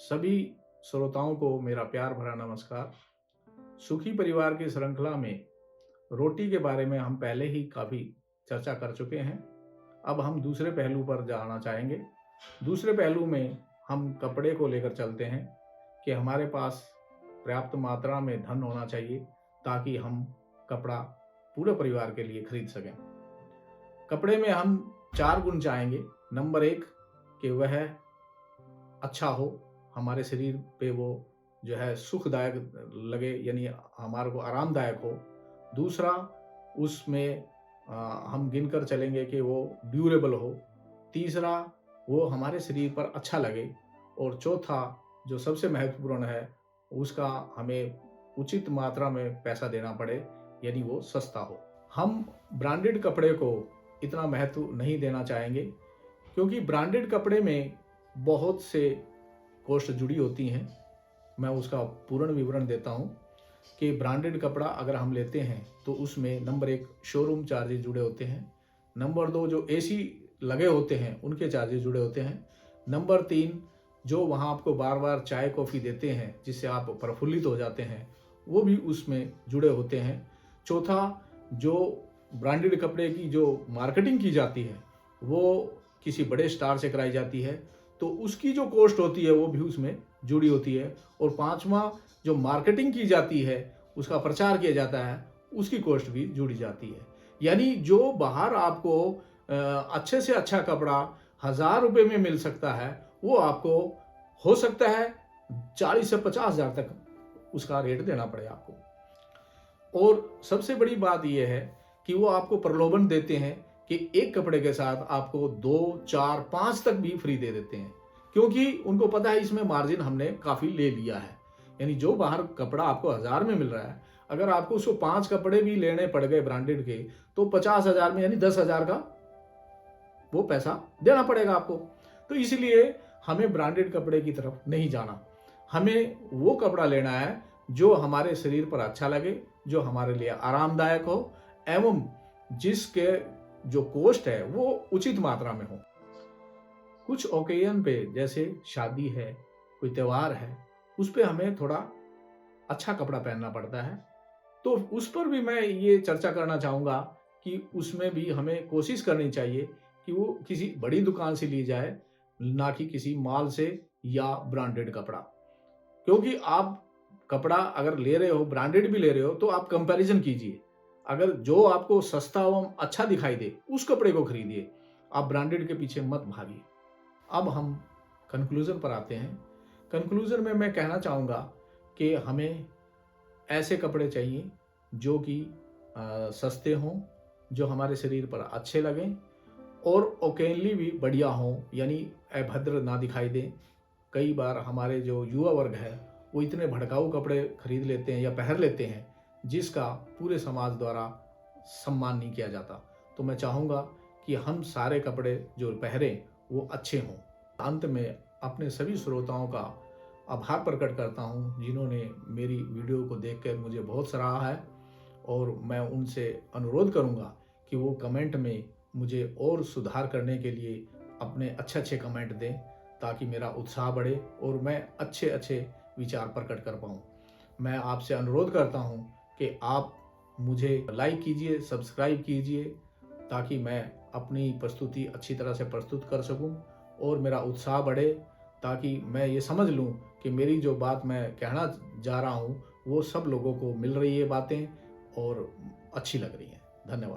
सभी श्रोताओं को मेरा प्यार भरा नमस्कार। सुखी परिवार की श्रृंखला में रोटी के बारे में हम पहले ही काफ़ी चर्चा कर चुके हैं। अब हम दूसरे पहलू पर जाना चाहेंगे। दूसरे पहलू में हम कपड़े को लेकर चलते हैं कि हमारे पास पर्याप्त मात्रा में धन होना चाहिए ताकि हम कपड़ा पूरे परिवार के लिए खरीद सकें। कपड़े में हम 4 गुण चाहेंगे। नंबर 1 कि वह अच्छा हो, हमारे शरीर पे वो जो है सुखदायक लगे, यानी हमारे को आरामदायक हो। दूसरा, उसमें हम गिनकर चलेंगे कि वो ड्यूरेबल हो। तीसरा, वो हमारे शरीर पर अच्छा लगे। और चौथा, जो सबसे महत्वपूर्ण है, उसका हमें उचित मात्रा में पैसा देना पड़े, यानी वो सस्ता हो। हम ब्रांडेड कपड़े को इतना महत्व नहीं देना चाहेंगे क्योंकि ब्रांडेड कपड़े में बहुत से कॉस्ट जुड़ी होती हैं। मैं उसका पूर्ण विवरण देता हूं कि ब्रांडेड कपड़ा अगर हम लेते हैं तो उसमें नंबर 1 शोरूम चार्जेस जुड़े होते हैं। नंबर 2 जो एसी लगे होते हैं उनके चार्जेस जुड़े होते हैं। नंबर 3 जो वहाँ आपको बार बार चाय कॉफ़ी देते हैं जिससे आप प्रफुल्लित हो जाते हैं, वो भी उसमें जुड़े होते हैं। चौथा, जो ब्रांडेड कपड़े की जो मार्केटिंग की जाती है वो किसी बड़े स्टार से कराई जाती है, तो उसकी जो कॉस्ट होती है वो भी उसमें जुड़ी होती है। और पांचवा, जो मार्केटिंग की जाती है, उसका प्रचार किया जाता है, उसकी कॉस्ट भी जुड़ी जाती है। यानी जो बाहर आपको अच्छे से अच्छा कपड़ा 1000 रुपये में मिल सकता है, वो आपको हो सकता है 40 से 50 हज़ार तक उसका रेट देना पड़े आपको। और सबसे बड़ी बात यह है कि वो आपको प्रलोभन देते हैं कि एक कपड़े के साथ आपको 2, 4, 5 तक भी फ्री दे देते हैं, क्योंकि उनको पता है इसमें मार्जिन हमने काफ़ी ले लिया है। यानी जो बाहर कपड़ा आपको 1000 में मिल रहा है, अगर आपको उसको 5 कपड़े भी लेने पड़ गए ब्रांडेड के, तो 50 हज़ार में यानी 10 हज़ार का वो पैसा देना पड़ेगा आपको। तो इसलिए हमें ब्रांडेड कपड़े की तरफ नहीं जाना। हमें वो कपड़ा लेना है जो हमारे शरीर पर अच्छा लगे, जो हमारे लिए आरामदायक हो एवं जिसके जो कॉस्ट है वो उचित मात्रा में हो। कुछ ओकेजन पे, जैसे शादी है, कोई त्योहार है, उस पे हमें थोड़ा अच्छा कपड़ा पहनना पड़ता है, तो उस पर भी मैं ये चर्चा करना चाहूँगा कि उसमें भी हमें कोशिश करनी चाहिए कि वो किसी बड़ी दुकान से ली जाए, ना कि किसी मॉल से या ब्रांडेड कपड़ा। क्योंकि आप कपड़ा अगर ले रहे हो, ब्रांडेड भी ले रहे हो, तो आप कंपैरिजन कीजिए। अगर जो आपको सस्ता एवं अच्छा दिखाई दे, उस कपड़े को खरीदिए। आप ब्रांडेड के पीछे मत भागिए। अब हम कंक्लूजन पर आते हैं। कंक्लूजन में मैं कहना चाहूँगा कि हमें ऐसे कपड़े चाहिए जो कि सस्ते हों, जो हमारे शरीर पर अच्छे लगें और ओकेनली भी बढ़िया हों, यानी अभद्र ना दिखाई दें। कई बार हमारे जो युवा वर्ग है वो इतने भड़काऊ कपड़े खरीद लेते हैं या पहन लेते हैं जिसका पूरे समाज द्वारा सम्मान नहीं किया जाता। तो मैं चाहूँगा कि हम सारे कपड़े जो पहनें वो अच्छे हों। अंत में अपने सभी श्रोताओं का आभार प्रकट करता हूँ जिन्होंने मेरी वीडियो को देखकर मुझे बहुत सराहा है, और मैं उनसे अनुरोध करूँगा कि वो कमेंट में मुझे और सुधार करने के लिए अपने अच्छे अच्छे कमेंट दें ताकि मेरा उत्साह बढ़े और मैं अच्छे अच्छे विचार प्रकट कर पाऊँ। मैं आपसे अनुरोध करता हूँ कि आप मुझे लाइक कीजिए, सब्सक्राइब कीजिए, ताकि मैं अपनी प्रस्तुति अच्छी तरह से प्रस्तुत कर सकूं और मेरा उत्साह बढ़े, ताकि मैं ये समझ लूं कि मेरी जो बात मैं कहना जा रहा हूं वो सब लोगों को मिल रही है बातें और अच्छी लग रही हैं। धन्यवाद।